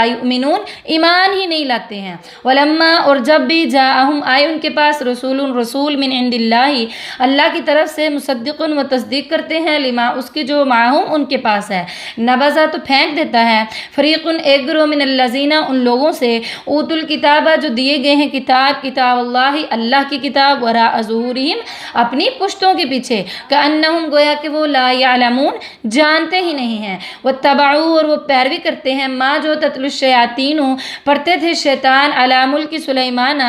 لا یؤمنون ایمان ہی نہیں لاتے ہیں، ولما اور جب بھی جاءہم آئے ان کے پاس رسول من عند اللہ کی طرف سے مصدق و تصدیق کرتے ہیں لما اس کی جو معہم ان کے پاس ہے، نبذا تو پھینک دیتا ہے، فریق ایک گروہ من الذین ان لوگوں سے اوتوا الکتاب جو دیے گئے ہیں کتاب اللہ اللہ کی کتاب وراء ظہورہم اپنی پشتوں کے پیچھے، کأنہم گویا کہ وہ لا یعلمون جانتے ہی نہیں ہیں، واتبعوا اور وہ پیروی کرتے ہیں ما جو تتلو الشیاطین پڑھتے تھے شیطان علی ملک سلیمان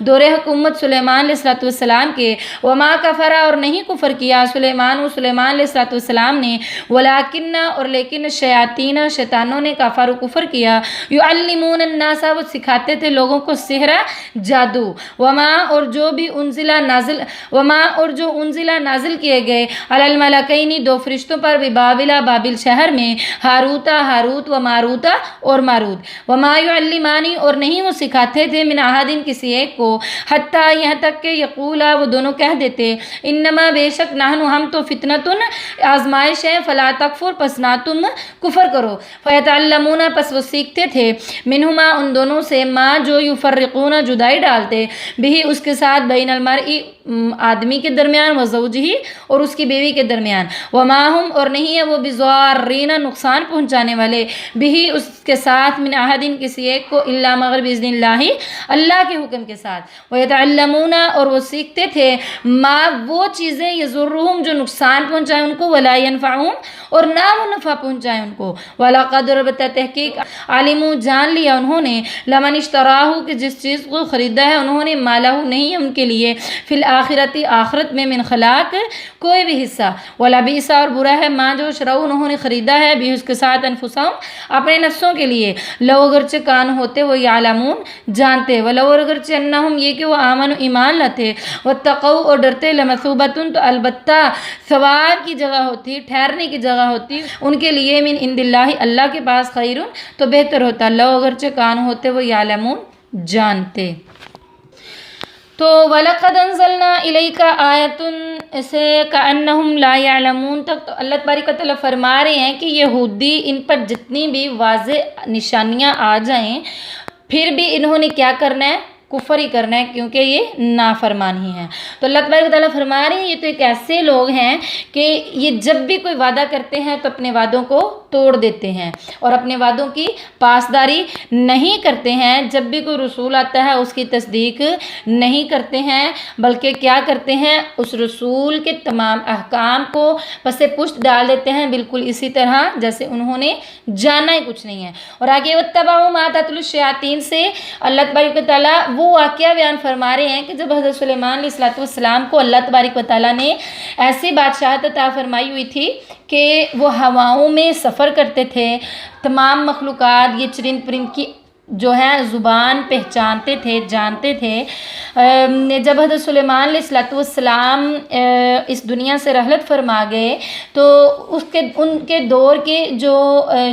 دور حکومت سلیمان علیہ السلام کے، وما کفر اور نہیں کفر کیا سلیمان علیہ السلام نے، ولیکن اور لیکن شیاطین شیطانوں نے کفر کیا، یعلمون الناس وہ سکھاتے تھے لوگوں کو سحر جادو، وما اور جو انزل نازل کیے گئے علی الملکین دو فرشتوں پر بابل شہر میں، ہاروت و ماروت اور ماروت، وما یعلمانی اور نہیں وہ سکھاتے تھے من احد کسی ایک کو، حتیٰ یہاں تک کہ یقولا وہ دونوں کہہ دیتے انما بے شک نحن ہم تو فتنتن آزمائش ہے، فلا تکفر پس نہ تم کفر کرو، فیتعلمون پس وہ سیکھتے تھے منہما ان دونوں سے ما جو یفرقون جدائی ڈالتے بھی اس کے ساتھ بین المرئی آدمی کے درمیان و زوجہی اور اس کی بیوی کے درمیان، وما ہم اور نہیں ہے وہ بضارین نقصان پہنچانے والے بھی اس کے ساتھ من احد کسی ایک کو الا مگر باذن اللہ اللہ کے حکم کے ساتھ، ویتعلمون اور وہ سیکھتے تھے ما وہ چیزیں یضرہم جو نقصان پہنچائیں ان کو، ولا ینفعہم اور نہ وہ نفع پہنچائیں ان کو، وَلَقَدْ رَبَّتَ تحقیق عالمو جان لیا انہوں نے لمن اشتراہو کہ جس چیز کو خریدا ہے انہوں نے مالہ نہیں ہے ان کے لیے فی الآخرتی آخرت میں من خلاق کوئی بھی حصہ، وَلَبِئْسَ اور برا ہے ما جو شرعوا انہوں نے خریدا ہے بھی اس کے ساتھ انفسہم اپنے نفسوں کے لیے، لو اگرچہ کان ہوتے وہ یعلمون جانتے، ولو اگرچہ انہم یہ کہ وہ آمن ایمان لاتے، واتقوا اور ڈرتے، لمثوبتن تو البتہ ثواب کی جگہ ہوتی، ٹھہرنے کی جگہ ہوتی ان کے لیے من عند اللہ اللہ کے پاس، خیرون تو بہتر ہوتا، لو اگرچہ کان ہوتے وہ یعلمون جانتے۔ تو وَلَقَدْ أَنزَلْنَا إِلَيْكَ آیَةٌ اسے كَأَنَّهُمْ لَا يَعْلَمُونَ تک تو اللہ تبارک و تعالیٰ فرما رہے ہیں کہ یہودی ان پر جتنی بھی واضح نشانیاں آ جائیں پھر بھی انہوں نے کیا کرنا ہے، کفر ہی کرنا ہے، کیونکہ یہ نافرمان ہی ہیں۔ تو اللہ تبارک و تعالیٰ فرما رہے ہیں یہ تو ایک ایسے لوگ ہیں کہ یہ جب بھی کوئی وعدہ کرتے ہیں تو اپنے وعدوں کو توڑ دیتے ہیں اور اپنے وعدوں کی پاسداری نہیں کرتے ہیں، جب بھی کوئی رسول آتا ہے اس کی تصدیق نہیں کرتے ہیں، بلکہ کیا کرتے ہیں، اس رسول کے تمام احکام کو پس پشت ڈال دیتے ہیں، بالکل اسی طرح جیسے انہوں نے جانا ہی کچھ نہیں ہے۔ اور آگے وَاتَّبَعُوا مَا تَتْلُو الشَّيَاطِينُ سے اللہ تبارک و تعالیٰ وہ واقعہ بیان فرما رہے ہیں کہ جب حضرت سلیمان علیہ السلام کو اللہ تبارک و تعالیٰ نے ایسی بادشاہت عطا فرمائی ہوئی تھی کہ وہ ہواؤں میں سفر کرتے تھے، تمام مخلوقات یہ چرند پرند کی جو ہے زبان پہچانتے تھے، جانتے تھے۔ جب حضرت سلیمان علیہ السلام اس دنیا سے رحلت فرما گئے تو ان کے دور کے جو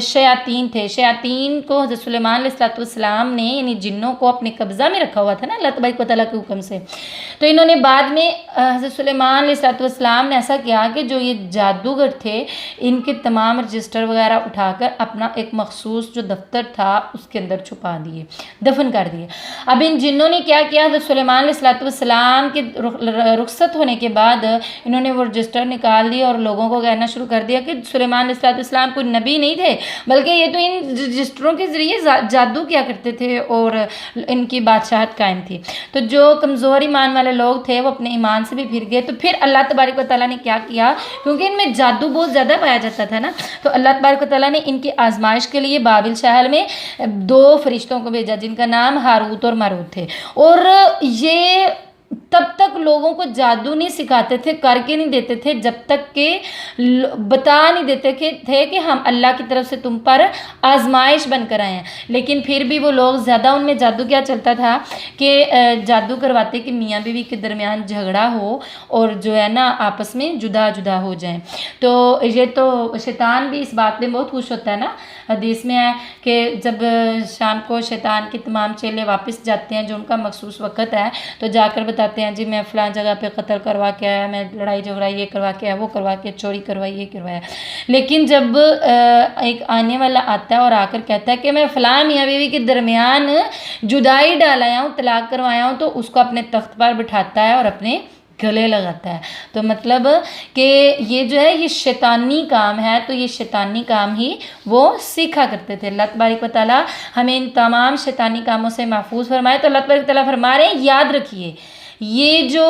شیاطین تھے، شیاطین کو حضرت سلیمان علیہ السلام نے یعنی جنوں کو اپنے قبضہ میں رکھا ہوا تھا نا اللہ تبارک و تعالیٰ کے حکم سے، تو انہوں نے بعد میں حضرت سلیمان علیہ السلام نے ایسا کیا کہ جو یہ جادوگر تھے ان کے تمام رجسٹر وغیرہ اٹھا کر اپنا ایک مخصوص جو دفتر تھا اس کے اندر چھپا دیے، دفن کر دیے۔ اب ان جنوں نے کیا کیا، حضرت سلیمان علیہ السلام کے رخصت ہونے کے بعد انہوں نے وہ رجسٹر نکال دیے اور لوگوں کو کہنا شروع کر دیا کہ سلیمان علیہ السلام کوئی نبی نہیں تھے، بلکہ یہ تو ان رجسٹروں کے ذریعے جادو کیا کرتے تھے اور ان کی بادشاہت قائم تھی۔ تو جو کمزور ایمان والے لوگ تھے وہ اپنے ایمان سے بھی پھر گئے، تو پھر اللہ تبارک و تعالیٰ نے کیا کیا، کیونکہ ان میں جادو بہت زیادہ پایا جاتا تھا نا، تو اللہ تبارک و تعالیٰ نے ان کی آزمائش کے لیے بابل شہر میں دو فرشتوں کو بھیجا جن کا نام ہاروت اور ماروت تھے، اور یہ تب تک لوگوں کو جادو نہیں سکھاتے تھے، کر کے نہیں دیتے تھے جب تک کہ بتا نہیں دیتے تھے کہ ہم اللہ کی طرف سے تم پر آزمائش بن کر آئے ہیں، لیکن پھر بھی وہ لوگ زیادہ ان میں جادو کیا چلتا تھا کہ جادو کرواتے کہ میاں بیوی کے درمیان جھگڑا ہو اور جو ہے نا آپس میں جدا جدا ہو جائیں۔ تو یہ تو شیطان بھی اس بات میں بہت خوش ہوتا ہے نا، حدیث میں ہے کہ جب شام کو شیطان کے تمام چیلے واپس جاتے ہیں جو ان کا مخصوص وقت ہے تو جا کر بتاتے ہیں جی میں فلاں جگہ پہ قتل کروا کے آیا، میں لڑائی جھگڑا یہ کروا کے آیا، وہ کروا کے، چوری کروائی، یہ کروایا. لیکن جب ایک آنے والا آتا ہے اور آ کر کہتا ہے کہ میں فلاں میاں بیوی کے درمیان جدائی ڈالایا ہوں، طلاق کروایا ہوں، تو اس کو اپنے تخت پر بٹھاتا ہے اور اپنے گلے لگاتا ہے. تو مطلب کہ یہ جو ہے یہ شیطانی کام ہے، تو یہ شیطانی کام ہی وہ سیکھا کرتے تھے. اللہ تبارک و تعالیٰ ہمیں ان تمام شیطانی کاموں سے محفوظ فرمائے. تو اللہ تبارک و تعالیٰ فرما رہے ہیں یاد رکھیے یہ جو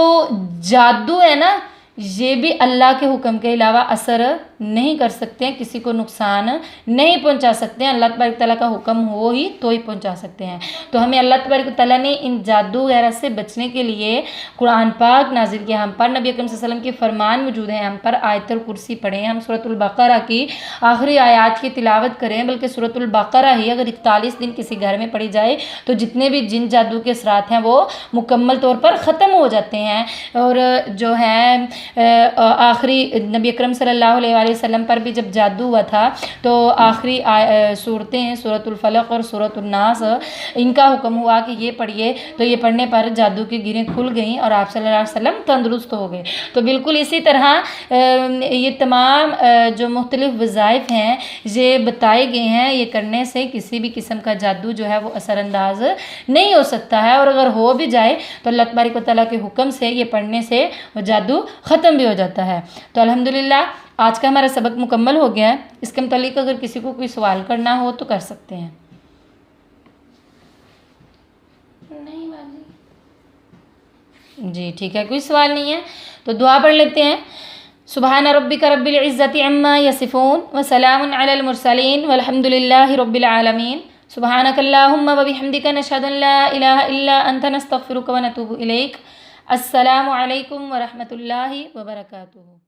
جادو ہے نا، یہ بھی اللہ کے حکم کے علاوہ اثر نہیں کر سکتے ہیں، کسی کو نقصان نہیں پہنچا سکتے ہیں. اللہ تبارک تعالیٰ کا حکم ہو ہی تو ہی پہنچا سکتے ہیں. تو ہمیں اللہ تبارک تعالیٰ نے ان جادو وغیرہ سے بچنے کے لیے قرآن پاک نازل کیا. ہم پر نبی اکرم صلی اللہ علیہ وسلم کی فرمان موجود ہیں، ہم پر آیت الکرسی پڑھیں، ہم سورۃ البقرہ کی آخری آیات کی تلاوت کریں. بلکہ سورۃ البقرہ ہی اگر 41 دن کسی گھر میں پڑھی جائے تو جتنے بھی جن جادو کے اثرات ہیں وہ مکمل طور پر ختم ہو جاتے ہیں. اور جو ہے آخری نبی اکرم صلی اللہ علیہ وآلہ وسلم پر بھی جب جادو ہوا تھا تو آخری صورتیں ہیں سورۃ الفلق اور سورۃ الناس، ان کا حکم ہوا کہ یہ پڑھیے. تو یہ پڑھنے پر جادو کی گرہیں کھل گئیں اور آپ صلی اللہ علیہ وسلم تندرست ہو گئے. تو بالکل اسی طرح یہ تمام جو مختلف وظائف ہیں یہ بتائے گئے ہیں، یہ کرنے سے کسی بھی قسم کا جادو جو ہے وہ اثر انداز نہیں ہو سکتا ہے. اور اگر ہو بھی جائے تو اللہ تبارک و تعالیٰ کے حکم سے یہ پڑھنے سے وہ جادو ختم بھی ہو جاتا ہے. تو الحمدللہ آج کا ہمارا سبق مکمل ہو گیا ہے. اس کے متعلق اگر کسی کو کوئی سوال کرنا ہو تو کر سکتے ہیں. جی ٹھیک ہے، کوئی سوال نہیں ہے تو دعا پڑھ لیتے ہیں. سبحان ربک رب العزت عما یصفون وسلام علی المرسلین والحمد للہ رب العالمین. سبحانک اللہم وبحمدک نشہد ان لا الہ الا انت نستغفرک ونتوب الیک. السلام علیکم ورحمۃ اللہ وبرکاتہ.